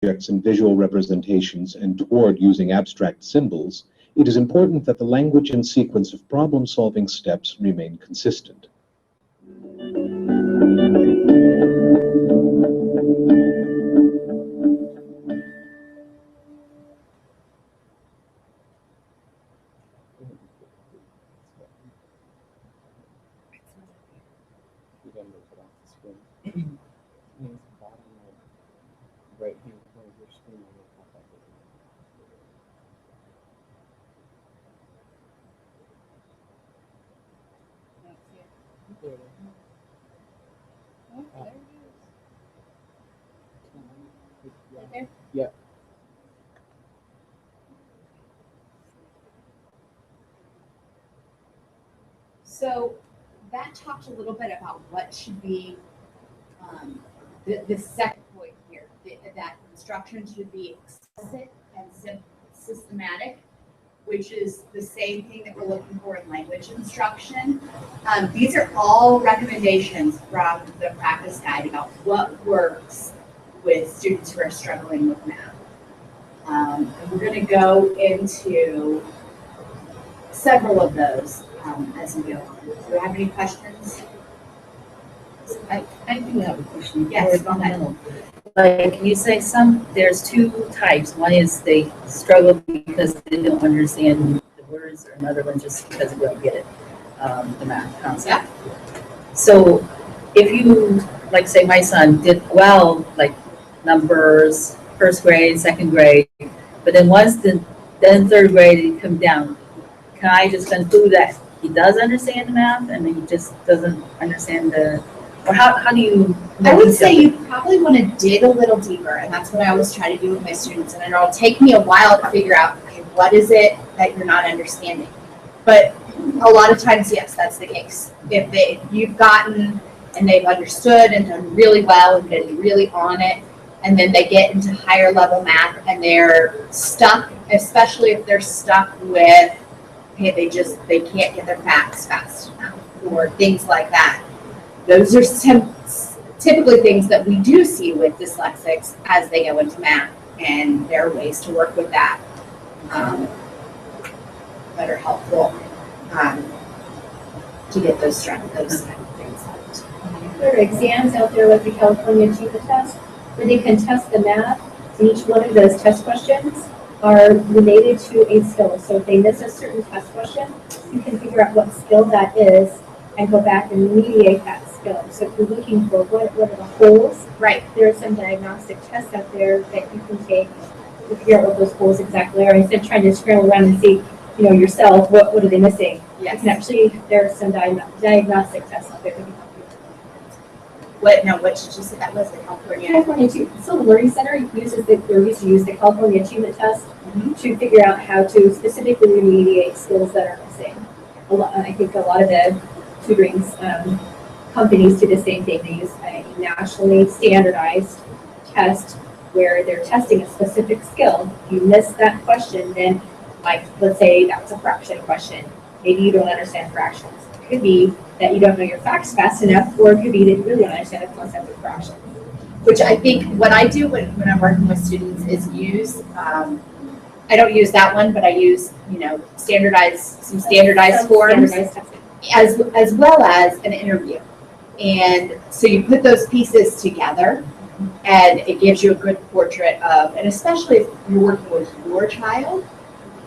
objects and visual representations and toward using abstract symbols, it is important that the language and sequence of problem-solving steps remain consistent. Yeah. So that talked a little bit about what should be the second point here, that instruction should be explicit and systematic, which is the same thing that we're looking for in language instruction. These are all recommendations from the practice guide about what works with students who are struggling with math. And we're going to go into several of those as we go on. Do you have any questions? I do have a question. Yes, go ahead. Like you say, there's two types. One is they struggle because they don't understand the words, or another one just because they don't get it, the math concept. Yeah. So if you, like say my son did well, like numbers, first grade, second grade, but then then third grade he come down, can I just conclude that he does understand the math and he just doesn't understand or how do you? I would say you probably want to dig a little deeper, and that's what I always try to do with my students. And it'll take me a while to figure out, okay, what is it that you're not understanding? But a lot of times, yes, that's the case. If you've gotten and they've understood and done really well and been really on it, and then they get into higher level math and they're stuck, especially if they're stuck with, okay, they can't get their facts fast enough or things like that. Those are typically things that we do see with dyslexics as they go into math, and there are ways to work with that that are helpful to get those kind of things out. There are exams out there like the California Achievement Test where they can test the math, and each one of those test questions are related to a skill. So if they miss a certain test question, you can figure out what skill that is and go back and remediate that skill. So if you're looking for what are the holes, right? There are some diagnostic tests out there that you can take to figure out what those holes exactly are. Instead of trying to scramble around and see, yourself, what are they missing? Yes. You can actually, there are some diagnostic tests out there that can help you. What did you say that was? The California Achievement. So the Learning Center used to use the California Achievement Test to figure out how to specifically remediate skills that are missing. I think a lot of the tutoring companies do the same thing. They use a nationally standardized test where they're testing a specific skill. If you miss that question, then let's say that's a fraction question. Maybe you don't understand fractions. It could be that you don't know your facts fast enough, or it could be that you really don't understand the concept of fractions. Which I think what I do when I'm working with students is use, I don't use that one, but I use, standardized forms as well as an interview. And so you put those pieces together and it gives you a good portrait of, and especially if you're working with your child,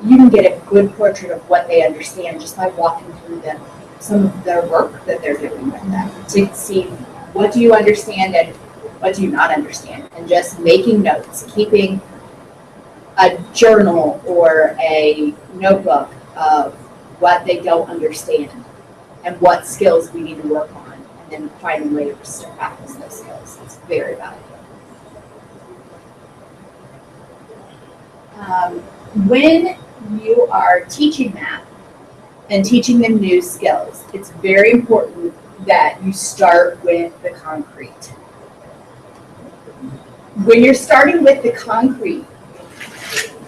you can get a good portrait of what they understand just by walking through some of their work that they're doing with them to see what do you understand and what do you not understand, and just making notes, keeping a journal or a notebook of what they don't understand and what skills we need to work on, and then finding ways to practice those skills. It's very valuable. When you are teaching math and teaching them new skills, it's very important that you start with the concrete. When you're starting with the concrete,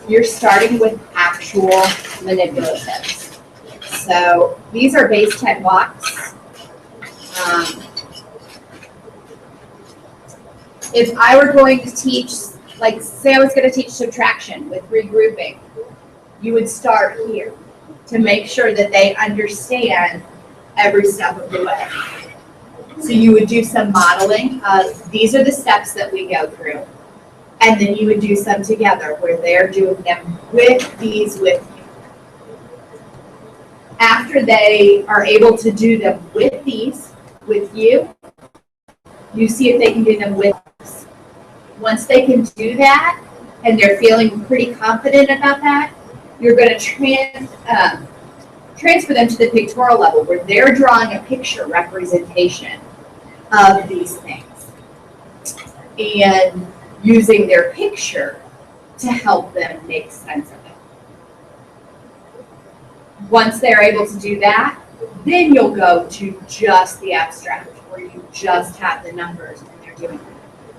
you're starting with actual manipulatives. So these are base 10 blocks. If I were going to teach like say I was going to teach subtraction with regrouping, you would start here to make sure that they understand every step of the way. So you would do some modeling of these are the steps that we go through. And then you would do some together where they're doing them with these with you. After they are able to do them with these, with you, you see if they can do them with us. Once they can do that, and they're feeling pretty confident about that, you're going to transfer them to the pictorial level where they're drawing a picture representation of these things and using their picture to help them make sense of it. Once they're able to do that, then you'll go to just the abstract where you just have the numbers and they're doing it.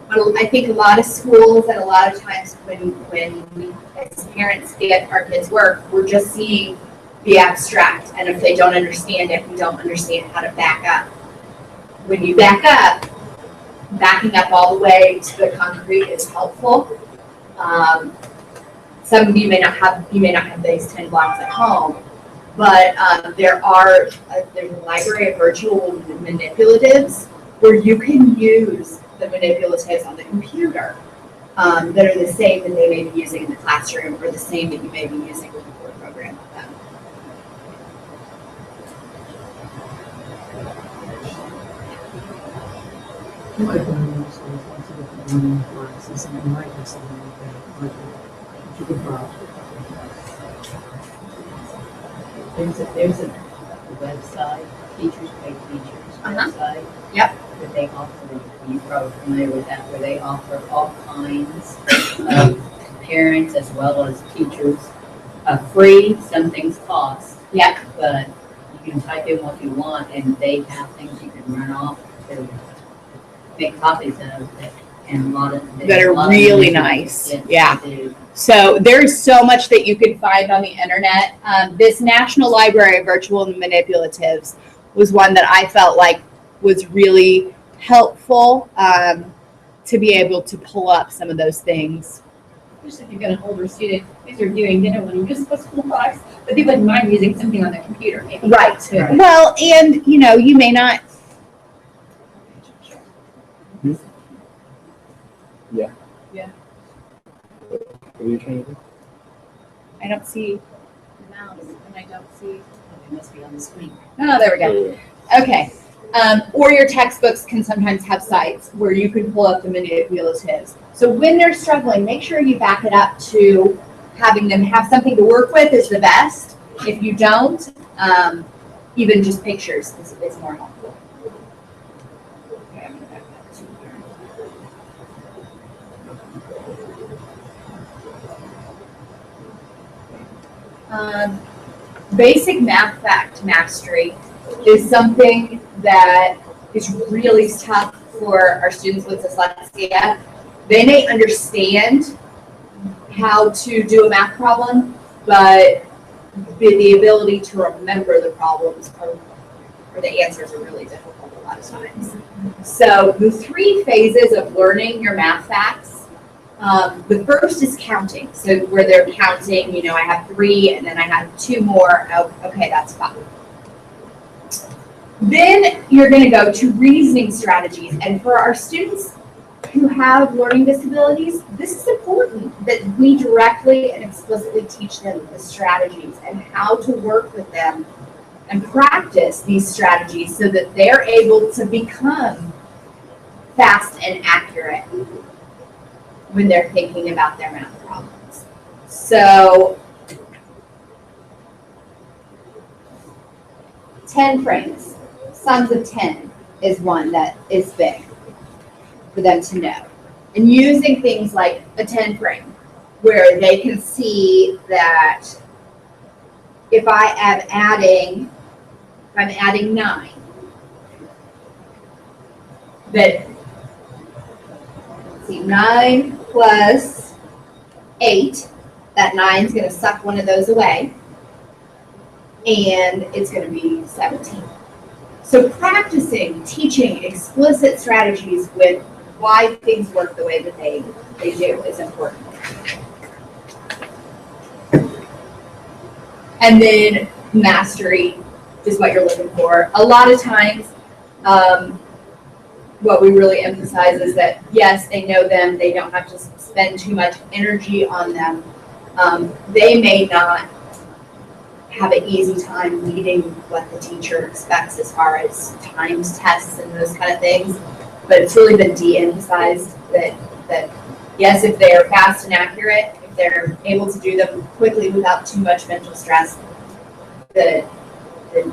But I think a lot of schools and a lot of times when we as parents get our kids' work, we're just seeing the abstract, and if they don't understand it, we don't understand how to back up. When you back up, backing up all the way to the concrete is helpful. Some of you may not have these 10 blocks at home, but there's a library of virtual manipulatives where you can use the manipulatives on the computer that are the same that they may be using in the classroom or the same that you may be using with the board program with them. You might find most schools want to get the learning classes, and it might be something like that, like you could borrow. There's a website, Teachers Pay Teachers website. Yep. That they offer, you're probably familiar with that, where they offer all kinds of parents as well as teachers, free, some things cost. Yep. But you can type in what you want and they have things you can run off to make copies of that, and a lot of That are really nice. Yeah. So there's so much that you can find on the internet. This National Library of Virtual Manipulatives was one that I felt like was really helpful to be able to pull up some of those things. Especially if you've got an older student who's reviewing, they don't want to use the school box, but they wouldn't mind using something on the computer, maybe. Right. Too. Well, and you may not. Yeah. Yeah. What are you trying to do? I don't see the mouse, and I don't see. It must be on the screen. Oh, there we go. Okay. Or your textbooks can sometimes have sites where you can pull up the manipulatives. So when they're struggling, make sure you back it up to having them have something to work with is the best. If you don't, even just pictures is more helpful. Okay, I'm gonna back that to here. Basic math fact mastery is something that is really tough for our students with dyslexia. They may understand how to do a math problem, but the ability to remember the problems or the answers are really difficult a lot of times. So the 3 phases of learning your math facts, the first is counting. So where they're counting, I have 3 and then I have 2 more. Oh, okay, that's 5. Then you're going to go to reasoning strategies. And for our students who have learning disabilities, this is important that we directly and explicitly teach them the strategies and how to work with them and practice these strategies so that they're able to become fast and accurate when they're thinking about their math problems. So 10 frames. Sums of 10 is one that is big for them to know. And using things like a 10 frame, where they can see that if I'm adding 9, that, see, 9 plus 8, that 9 is going to suck one of those away, and it's going to be 17. So practicing, teaching explicit strategies with why things work the way that they do is important. And then mastery is what you're looking for. A lot of times, what we really emphasize is that, yes, they know them, they don't have to spend too much energy on them. They may not have an easy time meeting what the teacher expects as far as timed tests and those kind of things, but it's really been de-emphasized that yes, if they are fast and accurate, if they're able to do them quickly without too much mental stress, the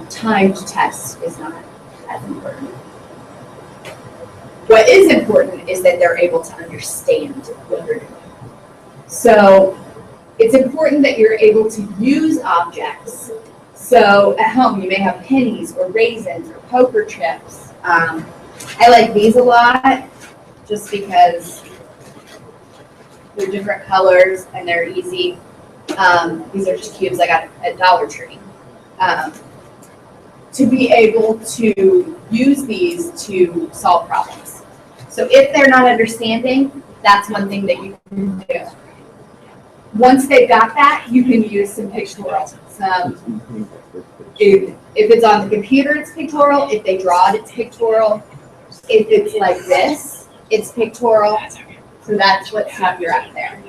timed test is not as important. What is important is that they're able to understand what they're doing. So it's important that you're able to use objects. So at home, you may have pennies or raisins or poker chips. I like these a lot just because they're different colors and they're easy. These are just cubes I got at Dollar Tree. To be able to use these to solve problems. So if they're not understanding, that's one thing that you can do. Once they've got that, you can use some pictorial. If it's on the computer, it's pictorial. If they draw it, it's pictorial. If it's like this, it's pictorial. So that's what stuff you're at there.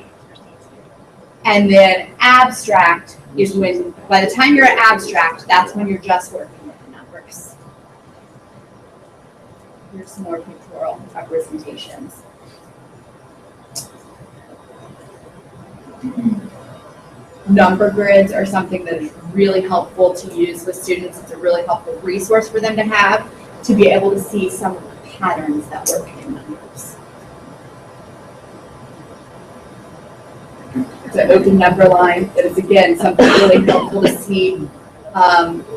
And then abstract is when, by the time you're at abstract, that's when you're just working with the numbers. Here's some more pictorial representations. Number grids are something that is really helpful to use with students. It's a really helpful resource for them to have to be able to see some of the patterns that work in numbers. It's an open number line that is, again, something really helpful to see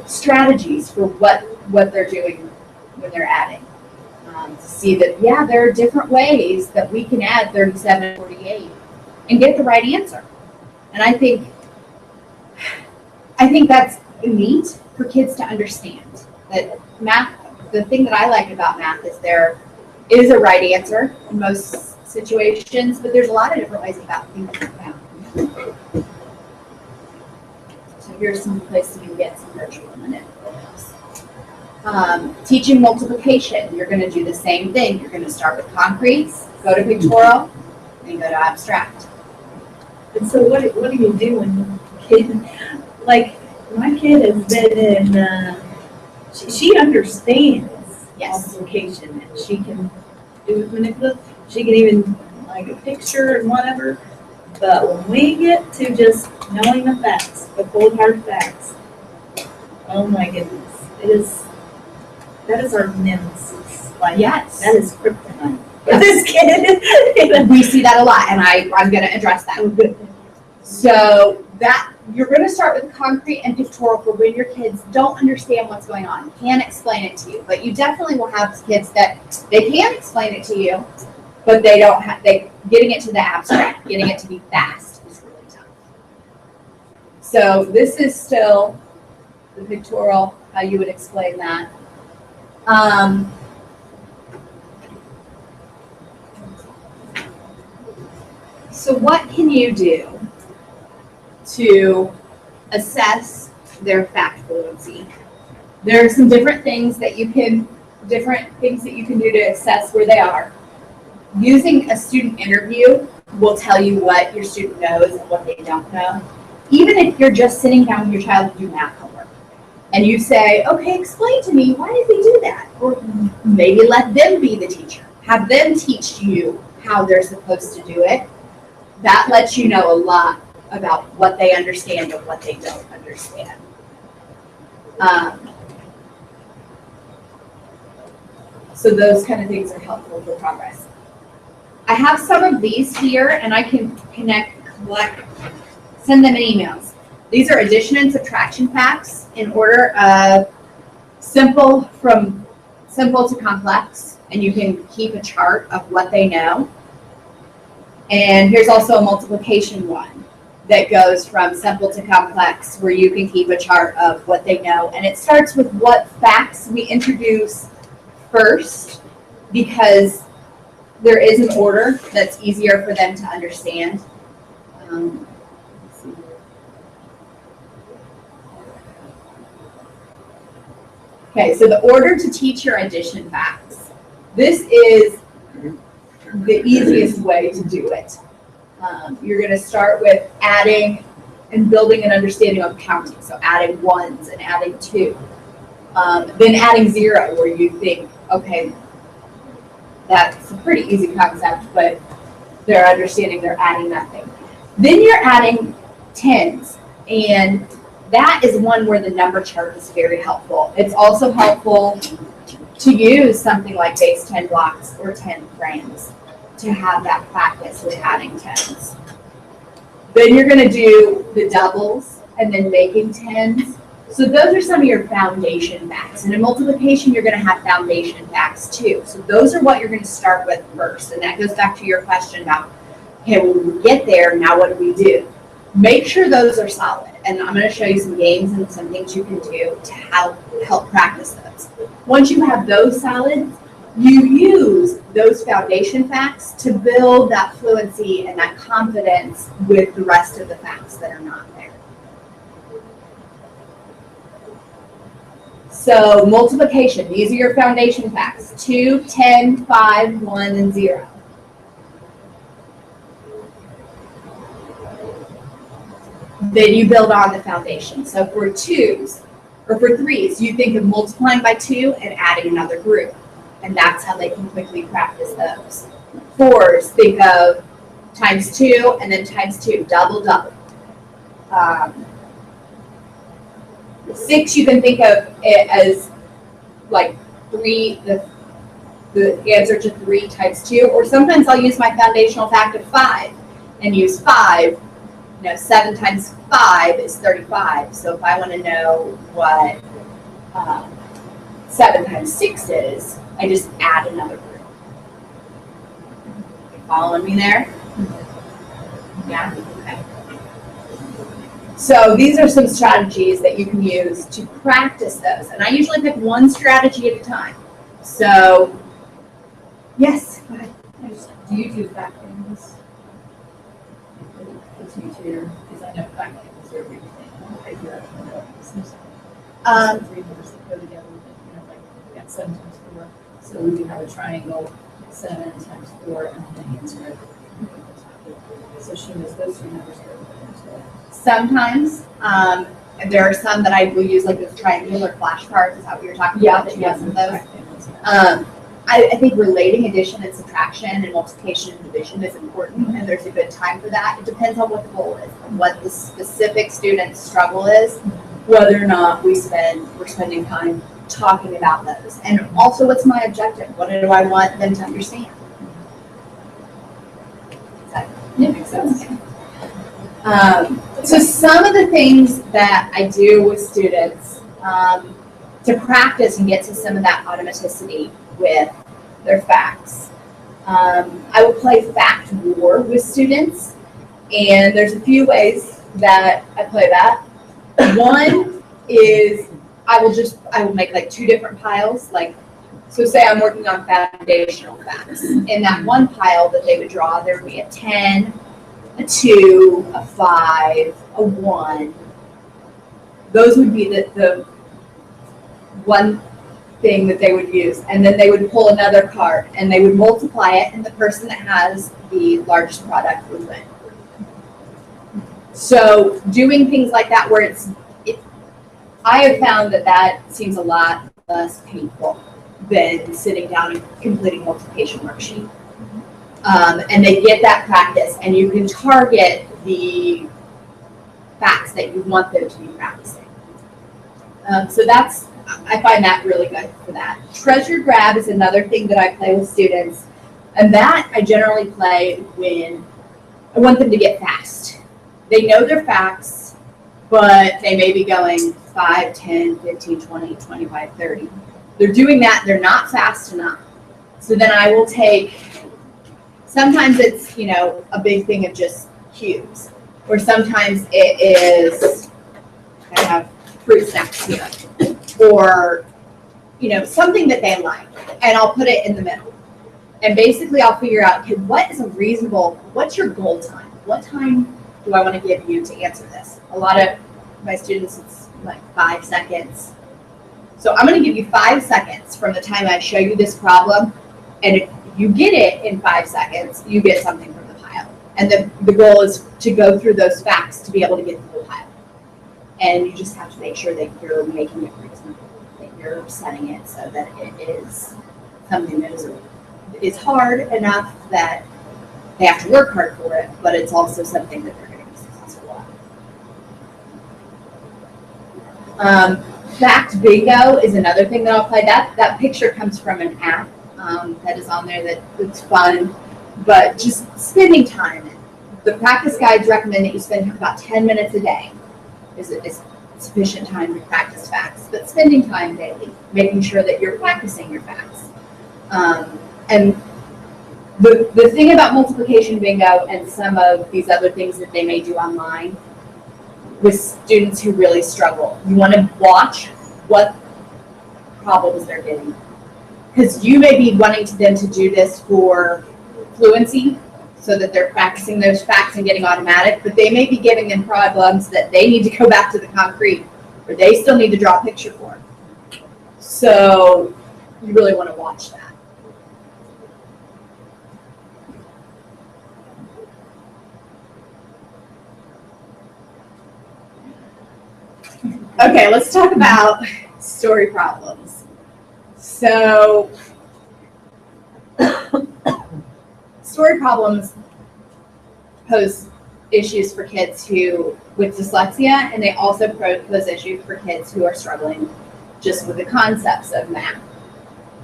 strategies for what they're doing when they're adding. To see that, yeah, there are different ways that we can add 37 and 48 and get the right answer. And I think that's neat for kids to understand that math, the thing that I like about math is there is a right answer in most situations, but there's a lot of different ways about thinking about math. So here's some places you can get some virtual manipulatives. Teaching multiplication, you're going to do the same thing. You're going to start with concretes, go to pictorial, and go to abstract. And so what do you do when the kid, like, my kid has been in, she understands multiplication, and she can do manipulative, she can even like a picture and whatever, but when we get to just knowing the facts, the cold hard facts, oh my goodness, that is our nemesis. Like, Yes. that is kryptonite. Yes. This kid. We see that a lot, and I'm going to address that. So that you're going to start with concrete and pictorial for when your kids don't understand what's going on, can't explain it to you. But you definitely will have kids that they can explain it to you, but they don't have. Getting it to the abstract, getting it to be fast is really tough. So this is still the pictorial, how you would explain that. So what can you do to assess their fact fluency? There are some different things that you can do to assess where they are. Using a student interview will tell you what your student knows and what they don't know. Even if you're just sitting down with your child to do math homework, and you say, okay, explain to me, why did they do that? Or maybe let them be the teacher. Have them teach you how they're supposed to do it. That lets you know a lot about what they understand and what they don't understand. So those kind of things are helpful for progress. I have some of these here, and I can send them in emails. These are addition and subtraction facts in order of simple to complex, and you can keep a chart of what they know. And here's also a multiplication one that goes from simple to complex, where you can keep a chart of what they know. And it starts with what facts we introduce first, because there is an order that's easier for them to understand. Let's see. Okay, so the order to teach your addition facts. This is the easiest way to do it. You're going to start with adding and building an understanding of counting. So adding ones and adding two. Then adding zero, where you think, okay, that's a pretty easy concept, but they're understanding they're adding nothing. Then you're adding tens, and that is one where the number chart is very helpful. It's also helpful to use something like base 10 blocks or 10 frames to have that practice with adding tens. Then you're going to do the doubles and then making tens. So those are some of your foundation facts. And in multiplication, you're going to have foundation facts too. So those are what you're going to start with first. And that goes back to your question about, okay, when we get there, now what do we do? Make sure those are solid. And I'm going to show you some games and some things you can do to help practice those. Once you have those solid, you use those foundation facts to build that fluency and that confidence with the rest of the facts that are not there. So multiplication, these are your foundation facts: 2, 10, 5, 1, and 0. Then you build on the foundation. So for twos, or for threes, you think of multiplying by 2 and adding another group. And that's how they can quickly practice those. Fours, think of times 2 and then times 2, double, double. 6, you can think of it as like 3, the answer to 3 times 2, or sometimes I'll use my foundational fact of 5 and use 5. 7 times 5 is 35. So if I want to know what 7 times 6 is, I just add another group. You following me there? Yeah? Okay. So these are some strategies that you can use to practice those. And I usually pick one strategy at a time. So, yes, go ahead. Do you do fact things? Because I know fact things are everything. I do that for my business. Three numbers that go together, like we got 7 times 4. So we do have a triangle, 7 times 4, and then the answer. So she knows those 2 numbers go together. Sometimes, there are some that I will use, like those triangular flashcards. Is that what you're talking about? That you have some of those. I think relating addition and subtraction and multiplication and division is important, and there's a good time for that. It depends on what the goal is, and what the specific student's struggle is, whether or not we're spending time talking about those. And also, what's my objective? What do I want them to understand? Does that make sense? So some of the things that I do with students to practice and get to some of that automaticity with their facts. I will play fact war with students, and there's a few ways that I play that. One is I will make like 2 different piles. So say I'm working on foundational facts. In that one pile that they would draw, there would be a 10, a 2, a 5, a 1. Those would be the one thing that they would use. And then they would pull another card and they would multiply it, and the person that has the largest product would win. So doing things like that where I have found that seems a lot less painful than sitting down and completing multiplication worksheet. And they get that practice, and you can target the facts that you want them to be practicing. So I find that really good for that. Treasure grab is another thing that I play with students, and that I generally play when I want them to get fast. They know their facts, but they may be going 5, 10, 15, 20, 25, 30. They're doing that, they're not fast enough. So then I will take, sometimes it's, a big thing of just cubes, or sometimes it is, I have fruit snacks here, or, something that they like, and I'll put it in the middle. And basically I'll figure out, okay, what's your goal time? What time do I want to give you to answer this? A lot of my students, it's like 5 seconds. So I'm going to give you 5 seconds from the time I show you this problem. And if you get it in 5 seconds, you get something from the pile. And the goal is to go through those facts to be able to get the whole pile. And you just have to make sure that you're making it reasonable, that you're setting it so that it is something that is hard enough that they have to work hard for it, but it's also something that they're going to be successful at. Fact bingo is another thing that I'll play. That picture comes from an app that is on there that's fun, but just spending time. The practice guides recommend that you spend about 10 minutes a day is sufficient time to practice facts, but spending time daily, making sure that you're practicing your facts. And the thing about multiplication bingo and some of these other things that they may do online with students who really struggle, you want to watch what problems they're getting. Because you may be wanting them to do this for fluency, so that they're practicing those facts and getting automatic, but they may be giving them problems that they need to go back to the concrete, or they still need to draw a picture for. So you really want to watch that. Okay, let's talk about story problems. So, story problems pose issues for kids with dyslexia, and they also pose issues for kids who are struggling just with the concepts of math.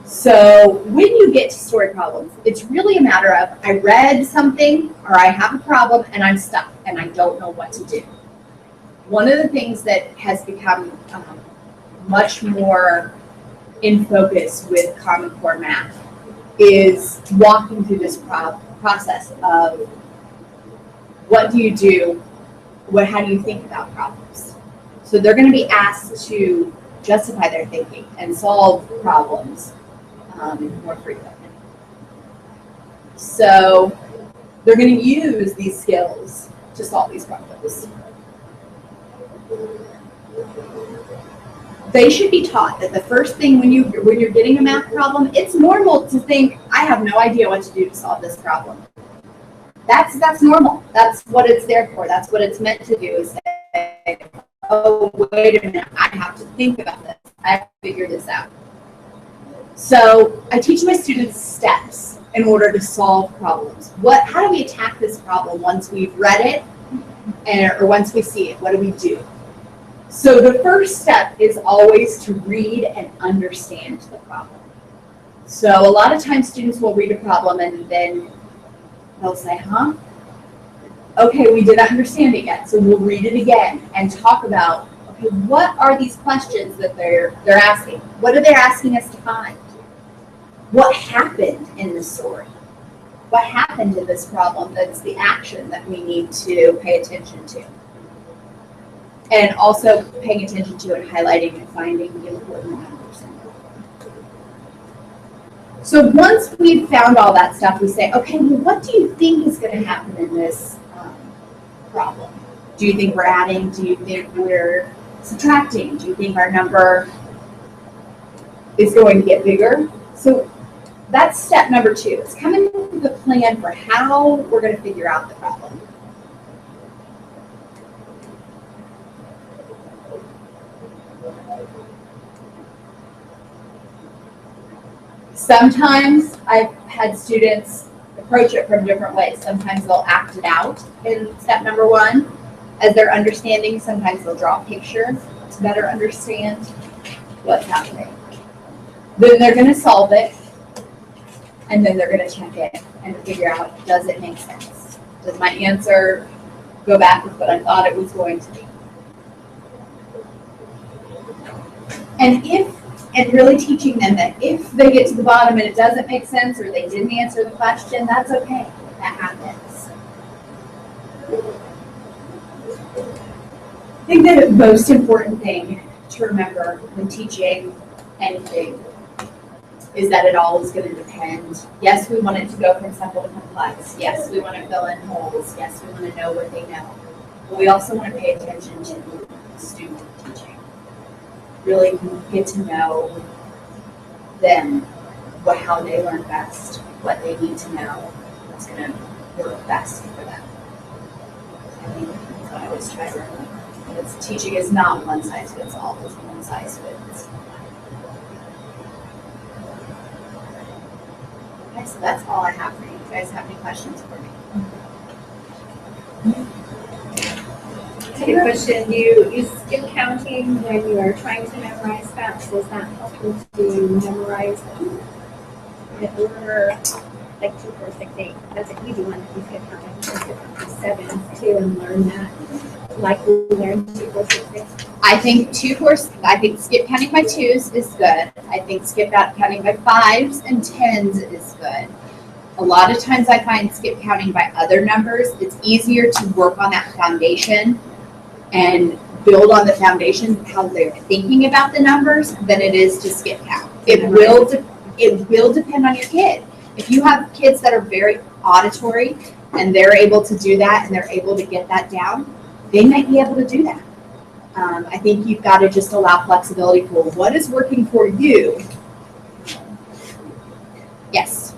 So when you get to story problems, it's really a matter of, I read something or I have a problem and I'm stuck and I don't know what to do. One of the things that has become much more in focus with Common Core Math is walking through this process of what do you do, how do you think about problems? So they're going to be asked to justify their thinking and solve problems more frequently. So they're going to use these skills to solve these problems. They should be taught that the first thing when you're getting a math problem, it's normal to think, I have no idea what to do to solve this problem. That's normal. That's what it's there for. That's what it's meant to do, is say, oh, wait a minute, I have to think about this. I have to figure this out. So I teach my students steps in order to solve problems. How do we attack this problem once we've read it or once we see it? What do we do? So the first step is always to read and understand the problem. So a lot of times students will read a problem and then they'll say, okay, we didn't understand it yet, so we'll read it again and talk about, okay, what are these questions that they're asking? What are they asking us to find? What happened in the story? What happened in this problem that's the action that we need to pay attention to? And also paying attention to and highlighting and finding the important numbers. So once we've found all that stuff, we say, okay, well, what do you think is going to happen in this problem? Do you think we're adding? Do you think we're subtracting? Do you think our number is going to get bigger? So that's step number 2. It's coming up with a plan for how we're going to figure out the problem. Sometimes I've had students approach it from different ways. Sometimes they'll act it out in step number 1 as they're understanding. Sometimes they'll draw a picture to better understand what's happening. Then they're going to solve it, and then they're going to check it and figure out, does it make sense? Does my answer go back with what I thought it was going to be? And really teaching them that if they get to the bottom and it doesn't make sense or they didn't answer the question, that's okay. That happens. I think the most important thing to remember when teaching anything is that it all is going to depend. Yes, we want it to go from simple to complex. Yes, we want to fill in holes. Yes, we want to know what they know. But we also want to pay attention to the student teaching. Really get to know them, how they learn best, what they need to know, what's going to work best for them. I think that's what I always try to remember. Teaching is not one size fits all, it's one size fits. Okay, so that's all I have for you. You guys have any questions for me? I have a question. You use skip counting when you are trying to memorize facts. Does that help you to memorize the order, like 2, 4, 6, 8? That's an easy one. You skip counting. Skip counting 7 too, and learn that. Like we learned 2, 4, 6, 6. I think skip counting by 2s is good. I think skip counting by 5s and 10s is good. A lot of times I find skip counting by other numbers, it's easier to work on that foundation and build on the foundation of how they're thinking about the numbers than it is to skip count. It will depend on your kid. If you have kids that are very auditory and they're able to do that and they're able to get that down, they might be able to do that. I think you've got to just allow flexibility for what is working for you. Yes.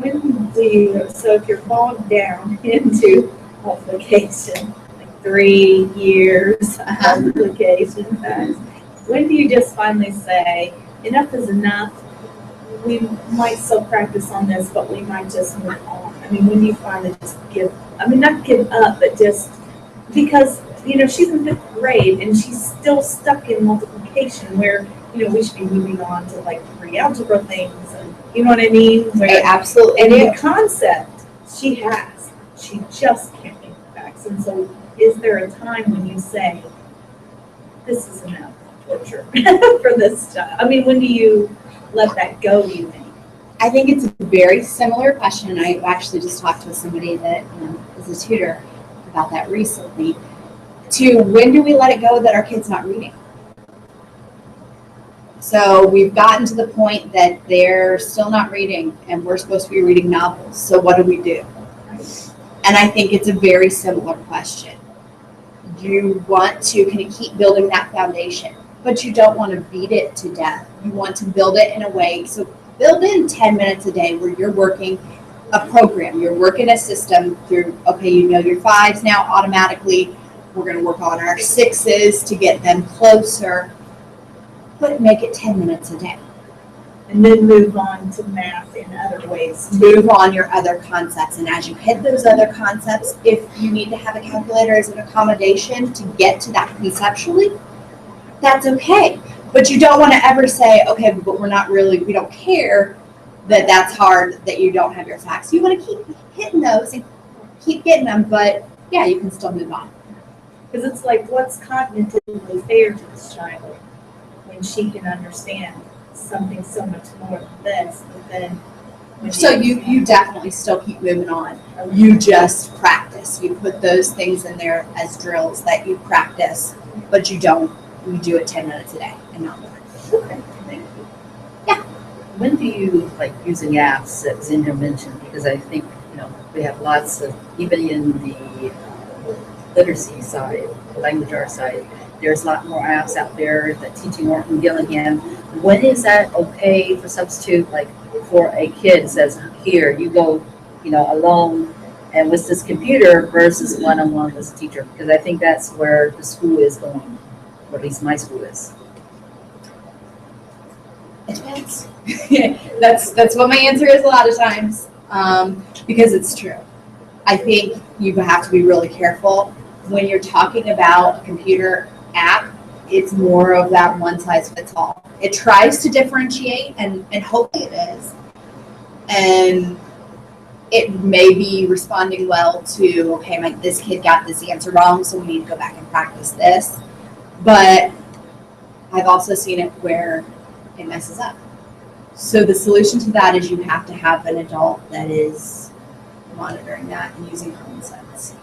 So if you're bogged down into multiplication, like 3 years multiplication, when do you just finally say, enough is enough? We might still practice on this, but we might just move on. I mean, when do you finally just not give up, but just, because, she's in 5th grade and she's still stuck in multiplication where, we should be moving on to like pre-algebra things and, you know what I mean? Where, Absolutely. and the concept she has, she just can't make the facts. And so is there a time when you say, this is enough torture for this child? I mean, when do you let that go, do you think? I think it's a very similar question. I actually just talked to somebody that is a tutor about that recently. To when do we let it go that our kid's not reading? So we've gotten to the point that they're still not reading and we're supposed to be reading novels. So what do we do? And I think it's a very similar question. You want to kind of keep building that foundation, but you don't want to beat it to death. You want to build it in a way, so build in 10 minutes a day where you're working a program, you're working a system through, okay, your 5s now automatically. We're going to work on our 6s to get them closer, but make it 10 minutes a day. And then move on to math in other ways. Move on your other concepts. And as you hit those other concepts, if you need to have a calculator as an accommodation to get to that conceptually, that's okay. But you don't want to ever say, okay, but we don't care that that's hard, that you don't have your facts. You want to keep hitting those and keep getting them, but yeah, you can still move on. Because it's like, what's cognitively fair to this child when she can understand something so much more than this, but then when So you definitely still keep moving on. You just practice. You put those things in there as drills that you practice, but you do it 10 minutes a day and not more. Okay, thank you. Yeah. When do you like using apps that Zinnia mentioned? Because I think, we have lots of, even in the literacy side, the language arts side, there's a lot more apps out there that teaching Orton Gillingham. When is that okay for substitute, like for a kid says, here, you go, alone and with this computer versus one-on-one with the teacher? Because I think that's where the school is going, or at least my school is. It depends. That's what my answer is a lot of times, because it's true. I think you have to be really careful when you're talking about a computer app. It's more of that one size fits all. It tries to differentiate, and hopefully it is. And it may be responding well to, okay, this kid got this answer wrong, so we need to go back and practice this. But I've also seen it where it messes up. So the solution to that is you have to have an adult that is monitoring that and using common sense.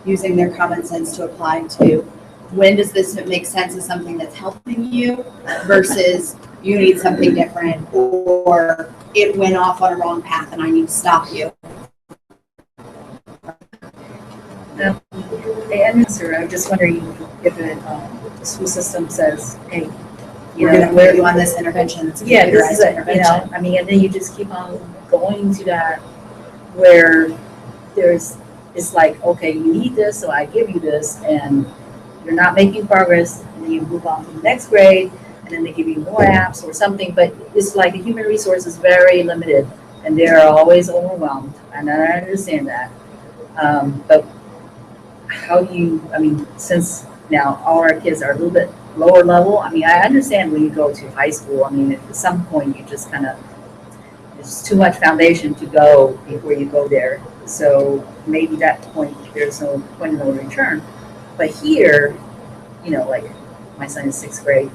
Using their common sense to apply to when does this make sense as something that's helping you versus you need something different, or it went off on a wrong path and I need to stop you. The answer, I'm just wondering if the school system says, hey, you We're know, going to put you on this intervention. It's a yeah, this is computerized a, intervention. I mean, and then you just keep on going to that where it's like, okay, you need this, so I give you this, and you're not making progress, and then you move on to the next grade, and then they give you more apps or something, but it's like the human resource is very limited, and they're always overwhelmed, and I understand that. But how do you, I mean, since now all our kids are a little bit lower level, I mean, I understand when you go to high school, I mean, at some point you just kind of, there's too much foundation to go before you go there. So maybe that point, there's no point of no return. But here, you know, like my son is 6th grade,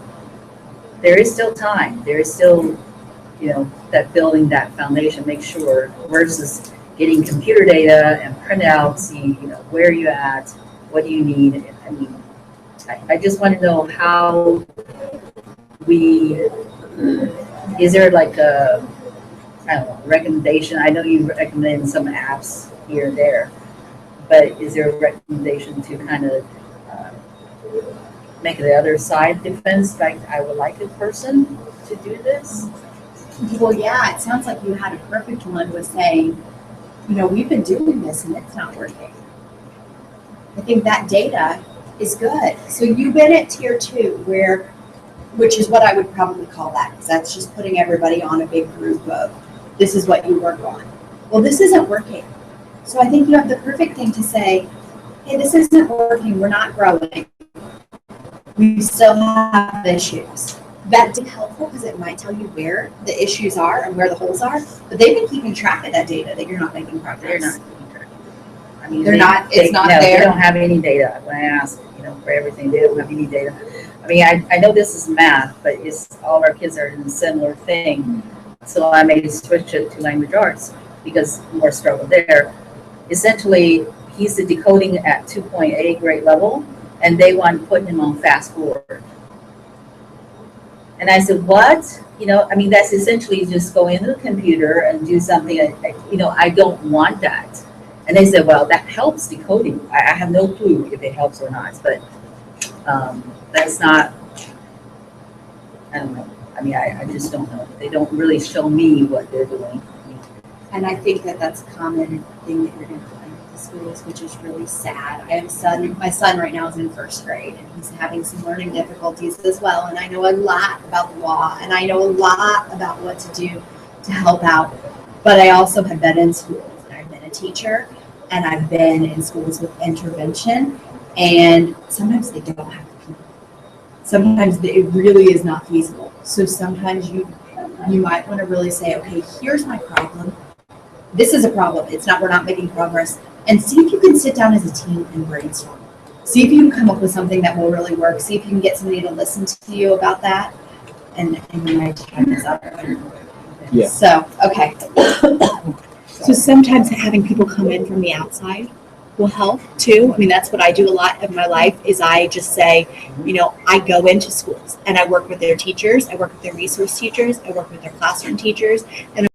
there is still time. There is still, you know, that building that foundation, make sure, versus getting computer data and printouts, see, you know, where you at, what do you need. I mean, I just want to know how is there like a, I don't know, recommendation? I know you recommend some apps here and there, but is there a recommendation to kind of make the other side defense, like I would like a person to do this? Well, yeah, it sounds like you had a perfect one with saying, you know, we've been doing this and it's not working. I think that data is good. So you've been at tier 2 which is what I would probably call that, because that's just putting everybody on a big group of, this is what you work on. Well, this isn't working. So I think you have the perfect thing to say, hey, this isn't working, we're not growing. We still have issues. That's helpful because it might tell you where the issues are and where the holes are, but they've been keeping track of that data that you're not making progress. They're not keeping track. I mean, It's not no, there. They don't have any data. When I ask, you know, for everything, they don't have any data. I mean, I know this is math, but it's all of our kids are in a similar thing. So I may switch it to language arts because more struggle there. Essentially, he's the decoding at 2.8 grade level, and they want to put him on fast forward. And I said, what? You know, I mean, that's essentially just go into the computer and do something, you know, I don't want that. And they said, well, that helps decoding. I have no clue if it helps or not, but that's not, I don't know. I mean, I just don't know. They don't really show me what they're doing. And I think that that's a common thing that you're going to find with the schools, which is really sad. I have a son, my son right now is in 1st grade, and he's having some learning difficulties as well. And I know a lot about the law, and I know a lot about what to do to help out. But I also have been in schools, and I've been a teacher, and I've been in schools with intervention, and sometimes they don't have the people. Sometimes it really is not feasible. So sometimes you might want to really say, okay, here's my problem. This is a problem. It's not, we're not making progress. And see if you can sit down as a team and brainstorm. See if you can come up with something that will really work. See if you can get somebody to listen to you about that. And you might try this out. Yeah. So, okay. So sometimes having people come in from the outside will help too. I mean, that's what I do a lot of my life is I just say, you know, I go into schools and I work with their teachers, I work with their resource teachers, I work with their classroom teachers, and